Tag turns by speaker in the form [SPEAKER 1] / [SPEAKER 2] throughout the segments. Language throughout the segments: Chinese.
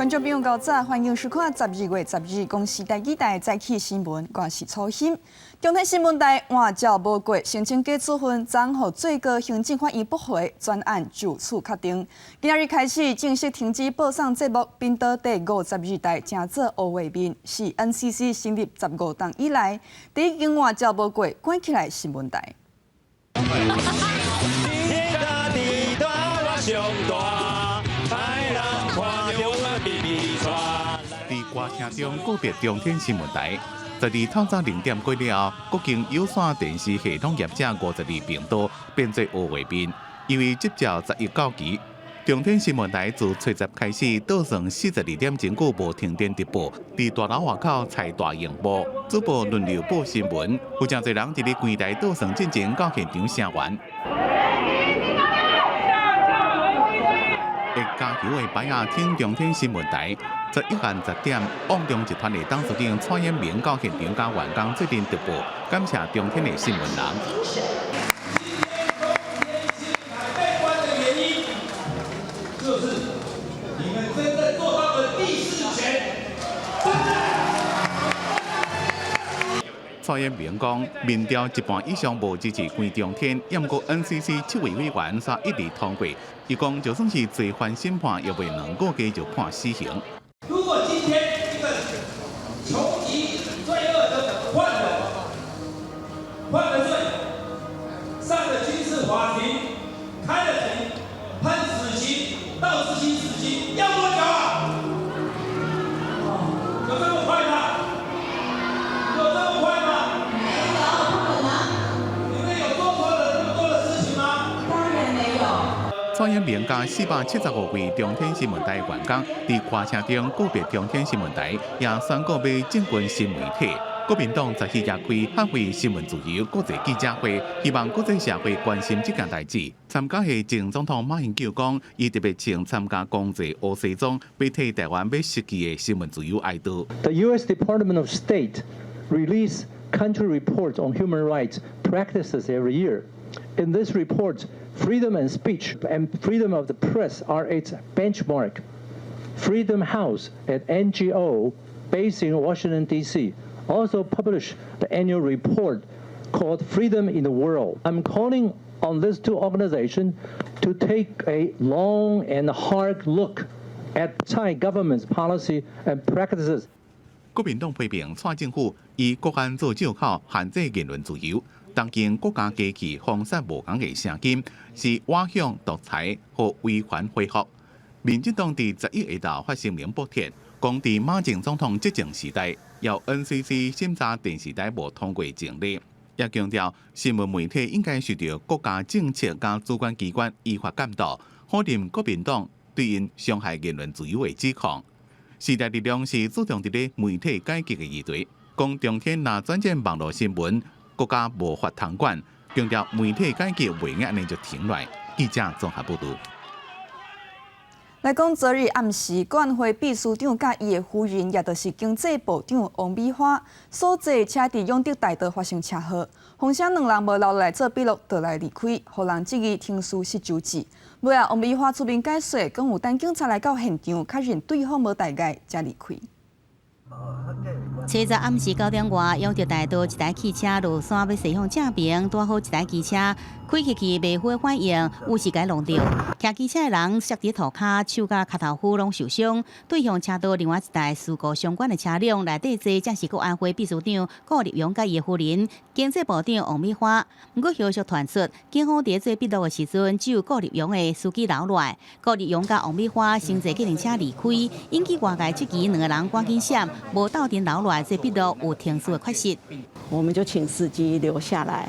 [SPEAKER 1] 观众朋友高早，欢迎收看12月12日公视台记台早起新闻，我是初心。中天新闻台换照无过，申请假处分暂予最高行政法院驳回，专案就此确定。今日开始正式停止播送节目《频道第52台正早乌画面》，是 NCC 成立15档以来第一间换照无过关起来新闻台。
[SPEAKER 2] 歌厅中告别中天新闻台，12透早0点过了后，国经有线电视系统业者52频道变做乌画面，因为接照11到期。中天新闻台自初十开始，倒算42点钟久无停电直播，伫大楼外口采大荧幕，主播轮流报新闻，有真侪人伫咧柜台倒算进前到现场声援。会加油的牌啊，听中天新闻台。11晚10点，旺中集团的董事长蔡衍明到现场甲员工做阵直播，感谢中天的新闻人。
[SPEAKER 3] 就是你们真正做到的第4权。
[SPEAKER 2] 蔡衍明讲，民调一半以上无支持关中天，也毋过 NCC 7位委员煞一致通过。伊讲，就算是罪犯审判，也未2个月就判死刑。
[SPEAKER 3] 如果今天一个穷极罪恶的犯了罪，上了军事法庭，开了庭，判死刑、到执行死刑，要多久啊？有这么快吗？有这么快吗？没有，不可能。你们有做错了那么多的事情吗？当然没有。
[SPEAKER 2] 蔡衍明甲475位中天新闻台员工伫歌厅中告别中天新闻台，也宣告要进军新媒体。国民党14日开捍卫新闻自由国际记者会，希望国际社会关心这件代志。参加的前总统马英九讲，伊特别请参加公祭乌西装，要替台湾要失去的新闻自由哀悼。
[SPEAKER 4] The U.S. Department of State release country reports on human rights practices every year. In this report, freedom and speech and freedom of the press are its benchmark. Freedom House, an NGO based in Washington, D.C., also published the annual report called Freedom in the World. I'm calling on these two organizations to take a long and hard look at Thai government's policy and practices.
[SPEAKER 2] 国民党批评蔡政府以国安做借口限制言论自由，当今国家机器封杀无讲的声音，是歪向独裁和违反恢复。民进党伫11下昼发声明驳斥，讲伫马前总统执政时代，由 NCC 审查电视台无通过成立，也强调新闻媒体应该受到国家政策甲主管机关依法监督，否认国民党对因伤害言论自由的指控。时代力量是注重伫咧媒体改革的议题，讲中天若转战网络新闻，国家无法通管，强调媒体改革袂用安尼就停落来。记者综合报道。
[SPEAKER 1] 来讲，昨日暗时，国安会秘书长甲伊的夫人，也就是经济部长王美花，所坐车伫永德大道发生车祸，风声2人无留来做笔录，倒来离开，互人质疑停尸失救治。尾仔王美花出面解释，讲有等警察来到现场，确认对方无大碍，才离开。
[SPEAKER 5] 初十暗时9点外，永德大道一台汽车落山要驶向正边，拄好一台机车开去未好反应，有时该弄到。骑机车的人摔伫涂骹，手甲脚头骨拢受伤。对向车道另外一台事故相关的车辆内底坐正是国安会秘书长顾立勇甲伊的夫人、经济部长王美花。不过消息传出，警方伫做笔录的时阵，只有顾立勇的司机留落来，顾立勇甲王美花乘坐计程车离开，引起外界质疑，2个人赶紧闪，无斗阵留落来做笔录有停尸的缺失。
[SPEAKER 6] 我们就请司机留下来。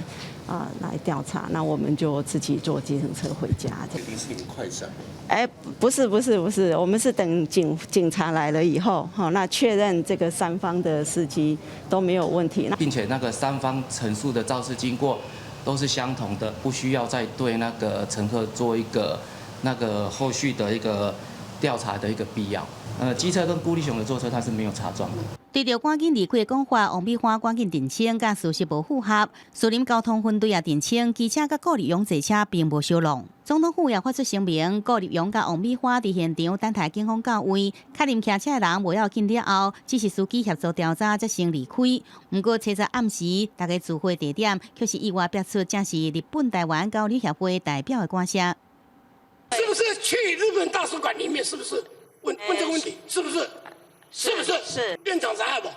[SPEAKER 6] 来调查，那我们就自己坐计程车回家。
[SPEAKER 7] 一定是你快闪？
[SPEAKER 6] 不是，我们是等警察来了以后，那确认这个3方的司机都没有问题，
[SPEAKER 7] 并且那个3方陈述的肇事经过都是相同的，不需要再对那个乘客做一个那个后续的一个调查的一个必要。机车跟顾立雄的坐车他是没有擦撞的。
[SPEAKER 5] 对着赶紧离开的讲法，王美花赶紧澄清，甲事实无符合。树林交通分队也澄清，机车甲顾立勇坐车并无相撞。总统府也发出声明，顾立勇甲王美花伫现场等待警方到位，确认骑车的人无要紧了后，只是司机协助调查才先离开。不过，车在暗时，大家聚会地点却是意外别出，正是日本台湾交流协会代表的官舍。
[SPEAKER 8] 是不是去日本大使馆里面？是不是？问这个问题，是不是？是不是？
[SPEAKER 6] 是。
[SPEAKER 8] 院长知道不？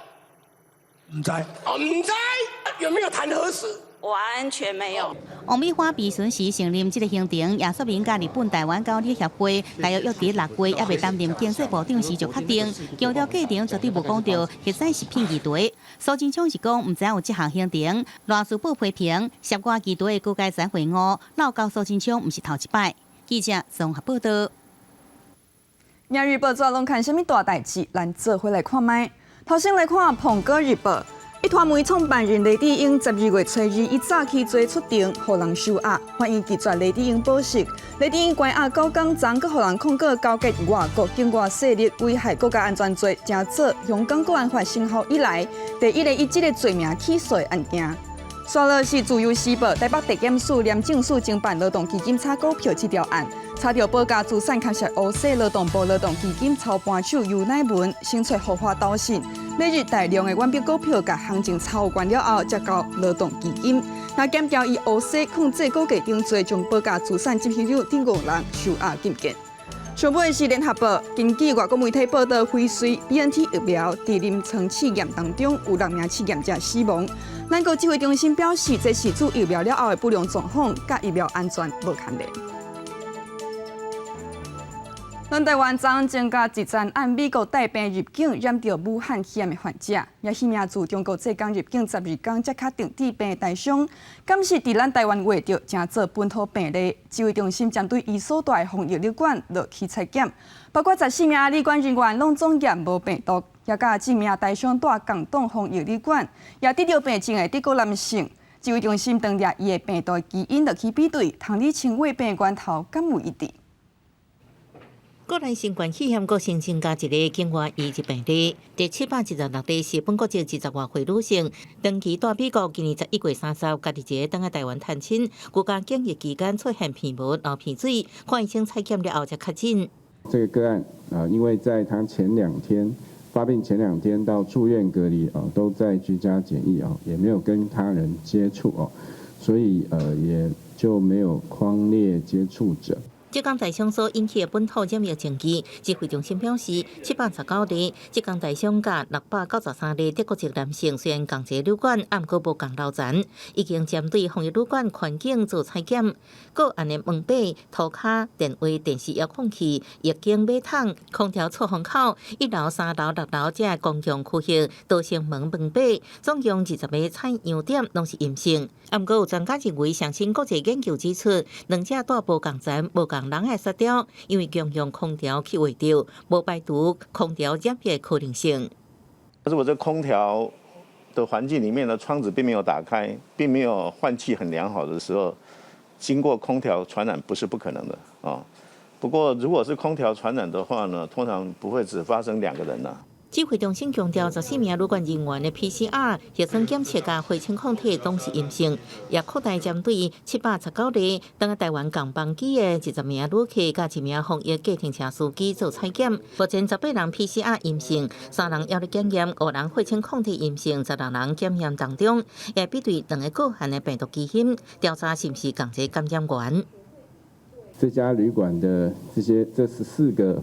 [SPEAKER 3] 唔知。
[SPEAKER 8] 哦，唔知。有没有谈核实？
[SPEAKER 6] 完全没有。
[SPEAKER 5] 王美花被询时承认，这个行程也说明甲日本台湾交流协会大约约伫6月，还未担任经济部长时就确定，强调过程绝对无讲到核灾食品议题。苏贞昌是讲，唔知有这项行程，罗斯堡批评涉外议题的各界才会误，闹到苏贞昌唔是头一摆。记者综合报道。
[SPEAKER 1] 明日报纸拢看什么大代志？咱做回来看卖。头先来看《澎哥日报》。一团媒创办人雷智英12月初2一早起做出庭，互人收押，欢迎拒绝雷智英保释。雷智英关押9天前，佮互人控告勾结外国境外势力危害国家安全罪，正做香港国安法生效以来第一个以这个罪名起诉的案件。刷落是自由时报台北地检署廉政署经办劳动基金查股票这条案，查到保家资产确实乌西劳动部劳动基金操盘手尤乃文，先找合法导信。每日大量的原标股票，甲行情操完了后，才交劳动基金。那检调以乌西控制股价定罪，将保家资产执行了顶5人收押禁见。上尾是联合报，根据外国媒体报道，辉瑞 BNT 疫苗在临床试验当中有6名试验者死亡。咱国指挥中心表示，这是自疫苗了后的不良状况，甲疫苗安全无牵连。咱台湾昨昏增加一站按美国带病入境染到武汉肺炎的患者，也迄名自中国浙江入境12天才确定致病的台商，敢是伫咱台湾画着正做本土病例。指挥中心针对伊所在防疫旅馆落去采检，包括14名旅馆人员拢总验无病毒，也甲2名台商住共栋防疫旅馆，也得到病症的德国男性。指挥中心当日伊的病毒基因落去比对，通你称胃病源头敢有一致。
[SPEAKER 9] 国内新冠肺炎国新增加一个境外移入病例，第716例是本国籍20外岁女性，长期在美国，今年11月30日家己一个回台湾探亲，国家检疫期间出现鼻沫、流鼻水，看医生采检了后才确诊。
[SPEAKER 10] 这个个案因为在他前2天发病前2天到住院隔离都在居家检疫也没有跟他人接触所以也就没有匡列接触者。
[SPEAKER 9] 浙江台商所引起的本土染疫证据，指挥中心表示，719例，浙江台商甲693例德国籍男性虽然共一个旅馆，但阁无共流传，已经针对防疫旅馆环境做采检，个案的门板、涂骹、电话、电视遥控器、液晶马桶、空调出风口、1楼、3楼、6楼这公共区域都成门板，总共20个采样点拢是阴性。不过有专家认为，相信国际研究指出，两者带无共层、无共人的杀掉，因为共用空调去画掉，无排除空调染疫的可能性。
[SPEAKER 11] 但是我这空调的环境里面的窗子并没有打开，并没有换气很良好的时候，经过空调传染不是不可能的不过如果是空调传染的话呢，通常不会只发生2个人
[SPEAKER 9] 指挥中心强调，14名旅馆人员的 PCR 核酸检测加血清抗体都是阴性，也扩大针对719例等台湾共邦机的10名旅客加1名防疫计程车司机做采检，目前18人 PCR 阴性，3人药力检验，5人血清抗体阴性，16人检验当中，也比对2个个案的病毒基因，调查是不是共一感染源。
[SPEAKER 10] 这家旅馆的这14个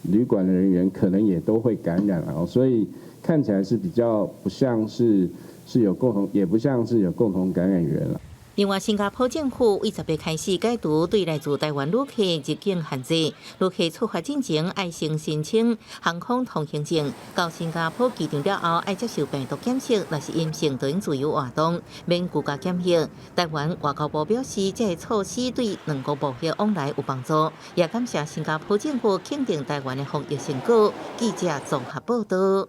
[SPEAKER 10] 旅馆的人员可能也都会感染所以看起来是比较不像是有共同，也不像是有共同感染源了。
[SPEAKER 9] 另外，新加坡政府为10月开始解除对来自台湾旅客入境限制，旅客出发进前要先申请航空通行证，到新加坡机场了后要接受病毒检测，若是阴性就用自由活动，免居家检疫。台湾外交部表示，这个措施对两国贸易往来有帮助，也感谢新加坡政府肯定台湾的防疫成果。记者综合报道。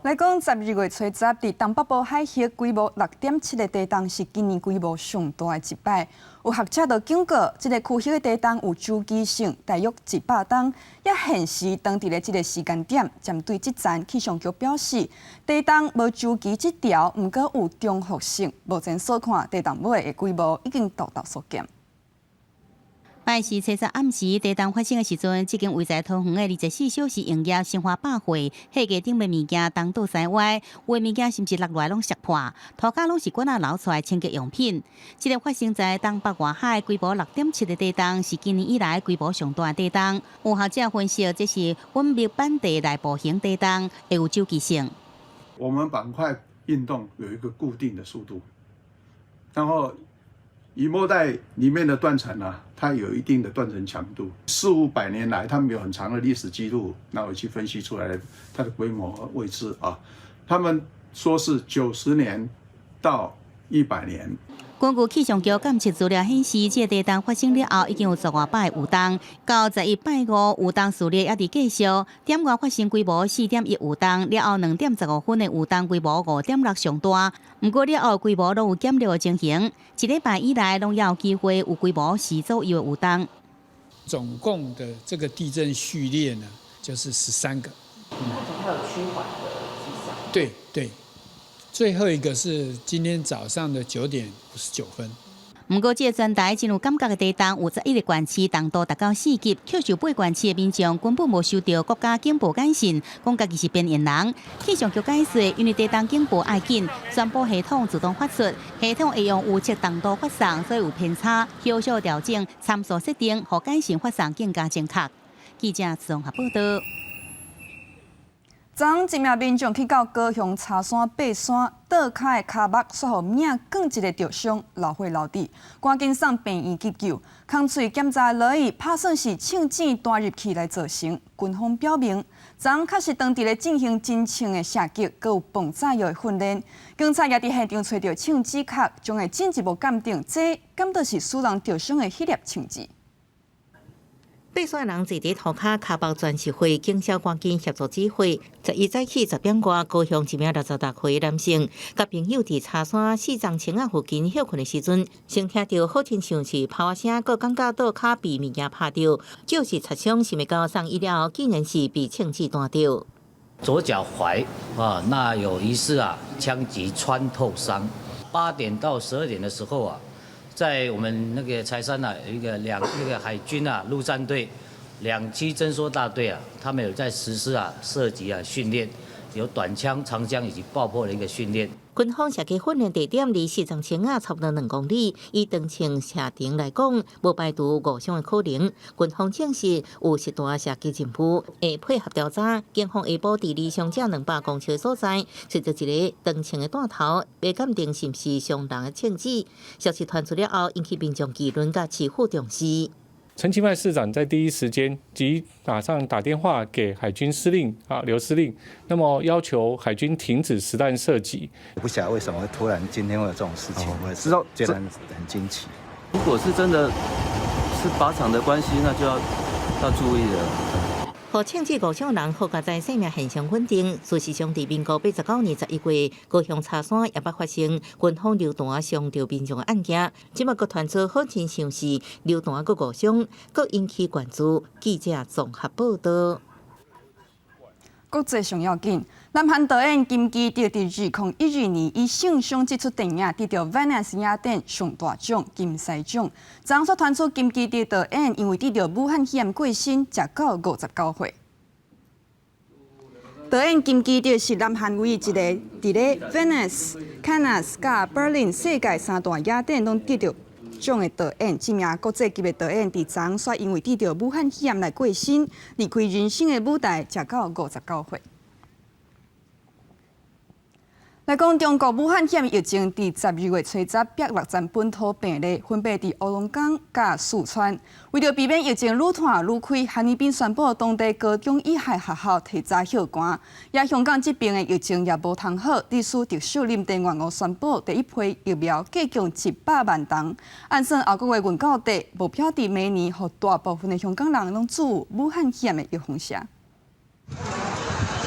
[SPEAKER 1] 来讲，12月初10，伫东北部海峡规模6.7个地震是今年规模上大的一摆。有学者就警告，这个区域的地震有周期性，大约100吨，也现时当地的这个时间点，针对这站气象局表示，地震无周期这条，毋过有重复性。目前所看，地震尾的规模已经大大缩减。
[SPEAKER 5] 拜四初10暗时，地震发生的时阵，即间位在桃园的24小时营业生活百货，货架顶的物件东倒西歪，有的物件甚至落来拢摔破，涂骹拢是管仔流出来清洁用品。这个发生在东北外海规模6.7的地震，是今年以来规模上大的地震。有学者分析，这是稳密板地内部型地震，会有周期性。
[SPEAKER 12] 我们板块运动有一个固定的速度，然后以末代里面的断层啊，它有一定的断层强度，400-500年来，他们有很长的历史记录，那我去分析出来它的规模和位置啊，他们说是90年到100年。
[SPEAKER 5] 根据气象局监测资料显示，这个地震发生了后，已经有10外摆有动，到11拜5有动数列还伫继续。点外发生规模4.1有动，了后2点15分的有动规模5.6上大。不过了后规模拢有减弱的情形，一礼拜以来拢有机会有规模4左右的有动。
[SPEAKER 13] 总共的这个地震序列呢，就是13个。
[SPEAKER 9] 还有趋缓的迹象。
[SPEAKER 13] 对对。最后一个是今天早上的9点59分。
[SPEAKER 5] 不过，这个全台真有感觉的地震，有11个县市动度达到4级，却受8县市的民众根本无收到国家警报简讯，讲家己是边缘人。气象局解释，因为地震警报要紧，宣布系统自动发出，系统会用预测动度发送，所以有偏差，小小调整参数设定，互简讯发送更加正确。记者综合报道。
[SPEAKER 1] 昨一名民众去到高雄茶山爬山，倒脚的脚目却互命更一个着伤，流血流滴，赶紧送病院急救。空喙检查落去，拍算是枪箭弹入去来造成。军方表明，昨确实当地咧进行真枪的射击，佮有防炸药的训练。警察也伫现场找到枪支壳，将会进一步鉴定，这敢倒是使人着伤的迄粒枪支。
[SPEAKER 9] 爬山人坐伫涂骹脚目全是血，警消赶紧协助指挥。11早起10点外，高雄一名66岁男性，甲朋友伫茶山4丈青仔附近休困的时阵，先听到好亲像是炮声，佮感觉倒骹被物件拍到，就是擦伤，想要到送医了，竟然是被枪支弹到。
[SPEAKER 14] 左脚踝啊，那有疑似枪击穿透伤。8点到12点的时候在我们那个柴山有一个那个海军陆战队2栖侦搜大队他们有在实施射击训练，有短枪、长枪以及爆破的一个训练。
[SPEAKER 9] 军方射击训练地点离4丈青差不多2公里，以长程射程来讲，无排除误伤的可能。军方证实有10大射击证据，会配合调查。警方下晡伫离伤者200公尺所在，找到一个长程的弹头，被鉴定是不是伤人的枪支。消息传出了后，引起民众议论甲市府重视。
[SPEAKER 15] 陈其迈市长在第一时间马上打电话给海军司令刘司令，那么要求海军停止实弹射击。
[SPEAKER 16] 不晓得为什么会突然今天会有这种事情，我也知道觉得很惊奇。
[SPEAKER 17] 如果是真的是靶场的关系，那就要注意了。
[SPEAKER 9] 互枪击误伤人，好佳在生命现象稳定。事实上，伫民国89年11月，高雄茶山也捌发生军方榴弹伤着民众的案件。即马阁传出好亲像是榴弹阁误伤，阁引起关注。记者综合报道。
[SPEAKER 1] 国际上要紧，南韩导演金基德伫2012年以性伤这出电影得到威尼斯雅典上大奖金狮奖。昨所传出金基德导演因为得到武汉肺炎过身，食到59岁。导演金基德是南韩唯一一个伫咧威尼斯、堪纳斯、甲柏林世界3大雅典拢得到奖的导演。这名国际级的导演伫昨煞因为得到武汉肺炎来过身，离开人生的舞台，食到59岁。来讲，中国武汉肺炎疫情伫12月初10逼6站本土病例，分别伫黑龙江、甲四川。为着避免疫情愈传愈开，韩宜宾宣布当地高中以下学校提早休关。也香港这边的疫情也无通好，历史特首林郑月娥宣布第一批疫苗计供100万剂，按算后个月运到底，目标伫明年，互大部分的香港人拢注入武汉肺炎的预防针。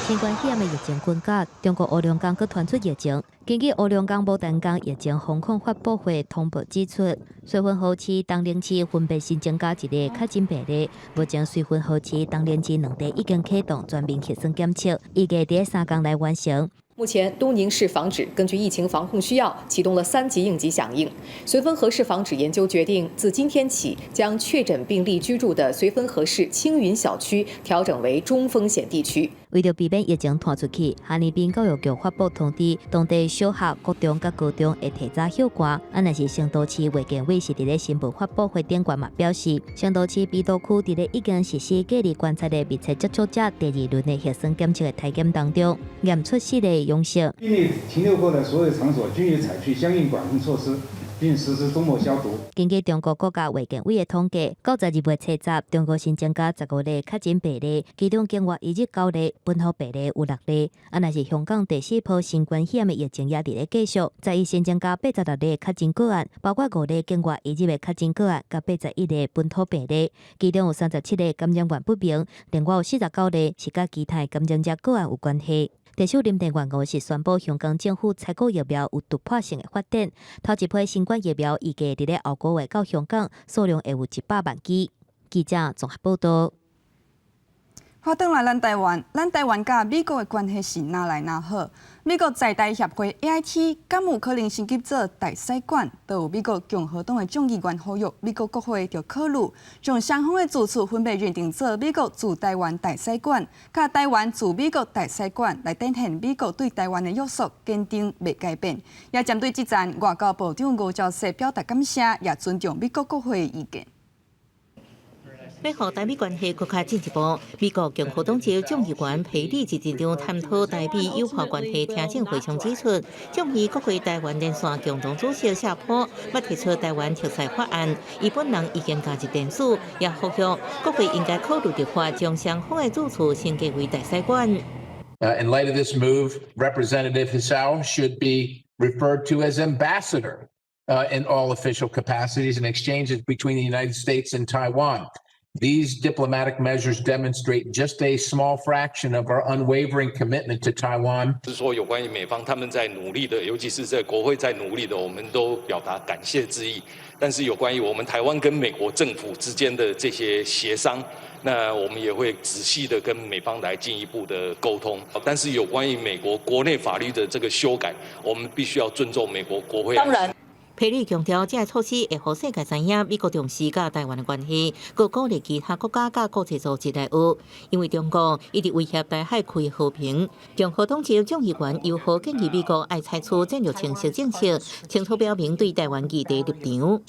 [SPEAKER 18] 新冠肺炎的疫情滚价，中国乌龙港佮传出疫情。根据乌龙港牡丹港疫情防控发布会通报指出，水分河市、东陵市分别新增加一个确诊病例。目前水分河市、东陵市两地已经启动全面核酸检测，预计在3天内完成。
[SPEAKER 19] 目前，东宁市防指根据疫情防控需要，启动了3级应急响应。绥芬河市防指研究决定，自今天起，将确诊病例居住的绥芬河市青云小区调整为中风险地区。
[SPEAKER 18] 为了避免疫情传出去，哈尔滨教育局发布通知，当地小学、国中甲高中会提早休课。若是成都市卫健委是伫咧新闻发布会顶悬嘛表示，成都市郫都区伫咧已经实施隔离观察的密切接触者第2轮的核酸检测的体检当中，验出4例阳性。
[SPEAKER 20] 病例停留过的所有场所均已采取相应管控措施，并实施周末消毒。
[SPEAKER 18] 根据中国国家卫健委的统计，到12月7日，中国新增加15例确诊病例，其中境外移入9例，本土病例有6例。若是香港第4波新冠肺炎的疫情也伫咧继续，在伊新增加86例确诊个案，包括5例境外移入的确诊个案，甲81例本土病例，其中有37例感染源不明，另外有49例是甲其他感染者个案有关系。特首林郑月娥是宣布，香港政府采购疫苗有突破性的发展。头一批新冠疫苗预计伫咧后个月到香港，数量会有100万剂。记者综合报道。
[SPEAKER 1] 话转来，咱台湾甲美国的关系是哪来哪好？美国在台协会 AIT 敢有可能升级做大使馆？都有美国共和党的众议员呼吁美国国会着考虑将双方的住处分别认定做美国驻台湾大使馆，甲台湾驻美国大使馆，来展现美国对台湾的约束坚定未改变。也针对这战，外交部长吴钊燮表达感谢，也尊重美国国会的意见。
[SPEAKER 9] 要让台美关系更加进一步，美国共和党籍众议员佩里一场探讨台美友好关系听证会上指出，众议国会台湾连线共同主席夏普要提出台湾特裁法案，伊本人已经加入电视，也呼吁国会应该考虑立法，将双方的住处升级为大使馆。
[SPEAKER 21] In light of this move, Representative Hisao should be referred to as ambassador in all official capacities and exchanges between the United States and Taiwan. These diplomatic measures demonstrate just a small fraction of our unwavering commitment to Taiwan.
[SPEAKER 22] 是说有关于美方他们在努力的，尤其是在国会在努力的，我们都表达感谢之意。但是有关于我们台湾跟美国政府之间的这些协商，那我们也会仔细的跟美方来进一步的沟通。但是有关于美国国内法律的这个修改，我们必须要尊重美国国会。
[SPEAKER 9] 当然。佩里强调，这措施会让世界知影美国重视甲台湾的关系，佮鼓励其他国家甲国际组织来学。因为中国一直威胁台海区的和平，共和党籍众议员又何建议美国爱采取战略清晰政策，清楚表明对台湾议题立场。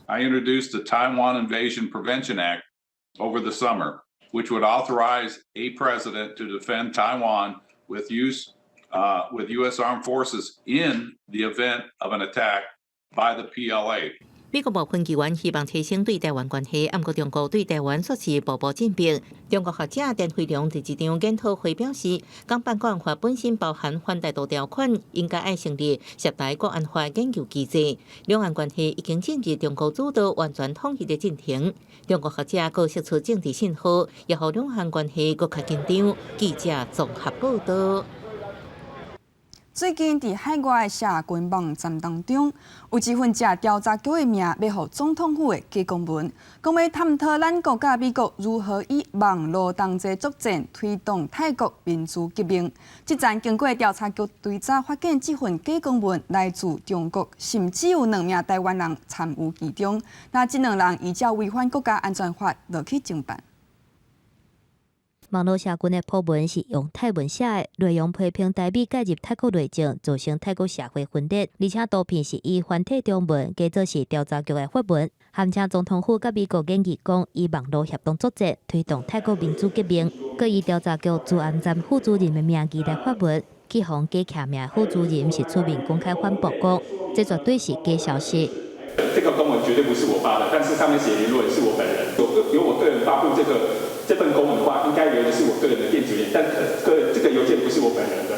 [SPEAKER 23] I introduced the Taiwan Invasion Prevention Act over the summer, which would authorize a president to defend Taiwan with U.S. Armed Forces in the event of an attack by the PLA.
[SPEAKER 9] 美国部分议员希望提升对台湾关系，不过中国对台湾措施步步紧逼。中国学者陈辉良在一场研讨会表示，港版国安法本身包含反台独条款，应该爱成立涉台国安法研究机制。两岸关系已经进入中国主导、完全统一的进程。中国学者佫释出政治信号，也让两岸关系佫较紧张。记者综合报道。
[SPEAKER 1] 最近伫海外的社群网站当中，有一份借调查局的名，要予总统府的假公文，讲要探讨咱国甲美国如何以网络同齐作战，推动泰国民主革命。这站经过调查局追查，发现这份假公文来自中国，甚至有2名台湾人参与其中。那这2人依照违反国家安全法落去侦办。
[SPEAKER 18] 网络社群的普文是用泰文写的，内容批评台美介入泰国内政，造成泰国社会分裂，而且图片是以繁体中文，假作是调查局的发文，含请总统府甲美国建议讲以网络协同作战，推动泰国民主革命。佮以调查局驻安站副主任的名义来发文，去互假徛名副主任是出面公开反驳讲，这绝对是假消息。
[SPEAKER 24] 这个公文绝对不是我发的，但是上面写联络人是我本人。由我个人发布这份公文的话，应该留的是我个人的电子邮件，但这个邮件不是我本人的。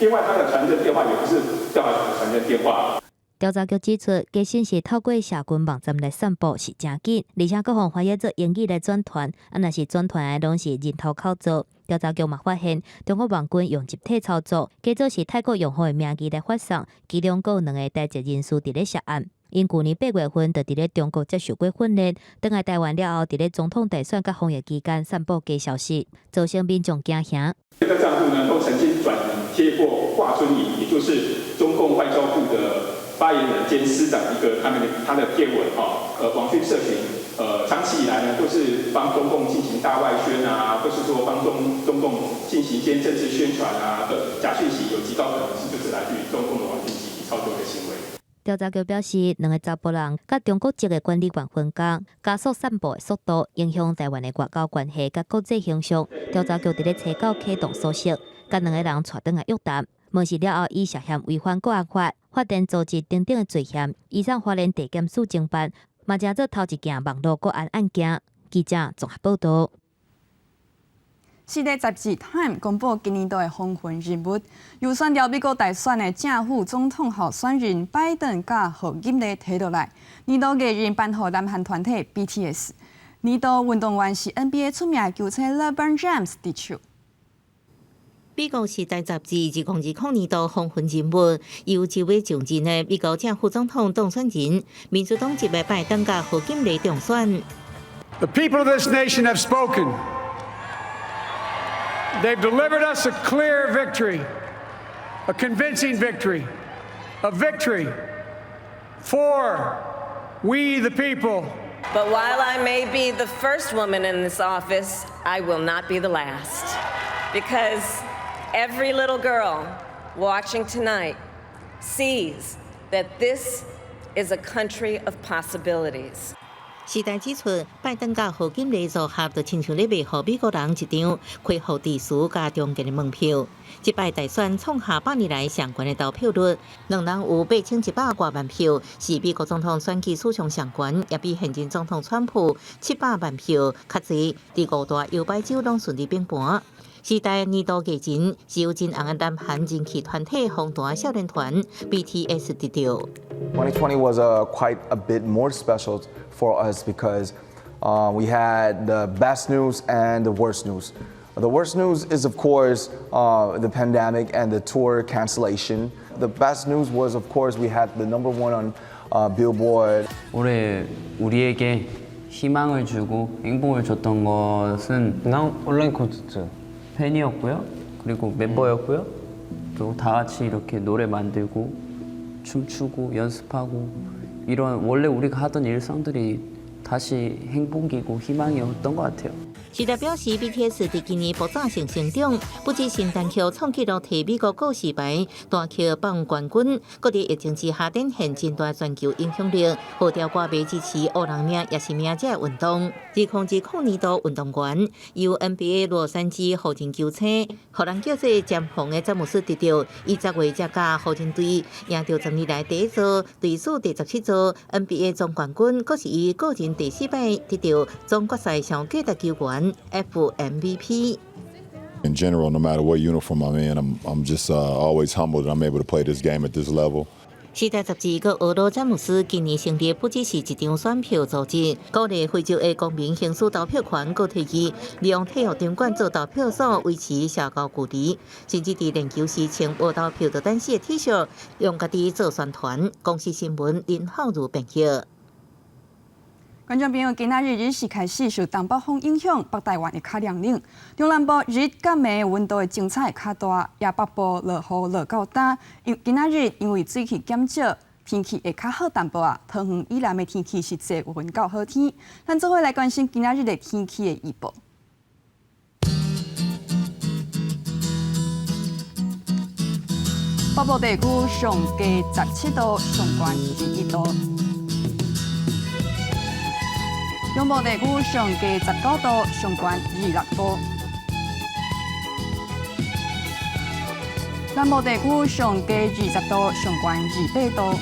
[SPEAKER 24] 另外，他的传真电话也不是调查局的传真电话。
[SPEAKER 18] 调查局指出，假信息透过社群网站来散布是真紧，而且各方怀疑做英语来转传，若是转传的拢是人头口做。调查局嘛发现，中国网军用集体操作，假做是泰国用户的名义来发送，其中还有2个台籍人士伫咧涉案。因去年8月份就伫咧中国接受过训练，返来台湾了后，伫咧总统大选甲防疫期间散布假消息，造成民众惊吓。
[SPEAKER 24] 这个账户呢，都曾经转贴过华春莹，也就是中共外交部的发言人兼司长他的贴文网讯社群，长期以来呢都是帮中共进行大外宣啊，或是说帮中共进行一些政治宣传啊的假讯息，有极高可能性就是来自于中共的网讯集体操作的行为。
[SPEAKER 18] 调查局表示，2个查甫人甲中国籍的管理员分工，加速散布的速度，影响台湾的外交关系甲国际形象。调查局伫咧查到启动搜索，甲2个人带转来约谈。问事了后，以涉嫌违反国安法、法定组织等等的罪嫌，移送花莲地检署侦办，嘛正做头一件网络国安案件。记者综合报道。
[SPEAKER 1] 时代杂志《Time》公布今年度的风云人物，由选调美国大选的正副总统候选人拜登甲贺锦丽提落来。年度艺人颁予南韩团体 BTS， 年度运动员是 NBA 出名的球星 LeBron James 得手。
[SPEAKER 9] 美国时代杂志2020年度风云人物，由这位上任的美国正副总统当选人，民主党籍的拜登甲贺锦丽当选。
[SPEAKER 2] The people of this nation have spoken. They've delivered us a clear victory, a convincing victory, a victory for we the people.
[SPEAKER 3] But while I may be the first woman in this office, I will not be the last. Because every little girl watching tonight sees that this is a country of possibilities.
[SPEAKER 9] 时代指出，拜登甲贺锦丽组合就亲像咧卖予美国人一张开放自私加中间的门票。这摆大选创下8年来上悬的投票率，两人有8100多万票，是美国总统选举史上上悬，也比现任总统川普700万票较侪。第5大摇摆州拢顺利并盘。时代年度艺人是由真红的南韩人气团体红团少年团 BTS 得到。
[SPEAKER 4] 2020 was quite a bit more special for us because we had the best news and the worst news. The worst news is, of course, the pandemic and the tour cancellation. The best news was, of course, we had the #1 on Billboard.
[SPEAKER 7] 올해 우리에게 희망을 주고 행복을 줬던 것은 온라인 콘서트 팬이었고요. 그리고 멤버였고요. 또 다 같이 이렇게 노래 만들고 춤추고 연습하고 이런 원래 우리가 하던 일상들이 다시 행복이고 희망이었던 것 같아요.
[SPEAKER 9] 时代表示 ，BTS 伫今年爆炸性成长，不止新单曲创纪录摕美国告示牌，单曲榜冠军，搁伫疫情之下展现真大全球影响力。好条歌迷支持黑人命也是命者运动。2020年度运动员由 NBA 洛杉矶湖人球星，荷兰叫做詹皇的詹姆斯得到，伊10月才甲湖人队赢到10年来第一座队史第17座 NBA 总冠军，搁是伊个人第4摆得到总决赛上价值球员。FMVP.
[SPEAKER 25] In general, no matter what uniform I'm in, I'm just always humbled that I'm able to play this game at this level.
[SPEAKER 9] 时代杂志个俄罗詹姆斯今年成立不只是一张选票组织，鼓励非洲的公民行使投票权，个提议利用体育场馆做投票所，维持社交距离，甚至伫练球时穿无投票就单式的 T 恤，用家己做宣传。公司新闻林浩如编辑。
[SPEAKER 1] 观众朋友，今仔日日时开始受东北风影响，北台湾会较凉冷，中南部日甲暝温度会精彩会较大，也北部落雨落到大。今仔日因为水汽减少，天气会较好淡薄啊。桃园以南的天气是多云到好天。咱做伙来关心今仔日的天气的预报。北部地区上加17度，上悬21度。中部地区上加19度，上悬26度；南部地区上加20度，上悬28度；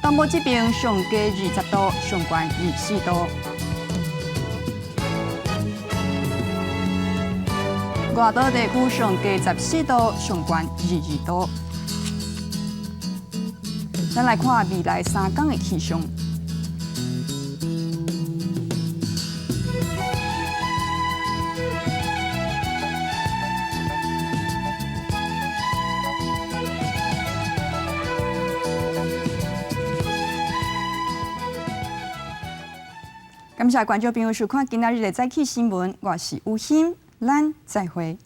[SPEAKER 1] 东部这边上加20度，上悬24度；外岛地区上加14度，上悬22度。咱来看未来3天的气象。感谢观众朋友收看今仔日的早起新闻，我是吴昕，咱再会。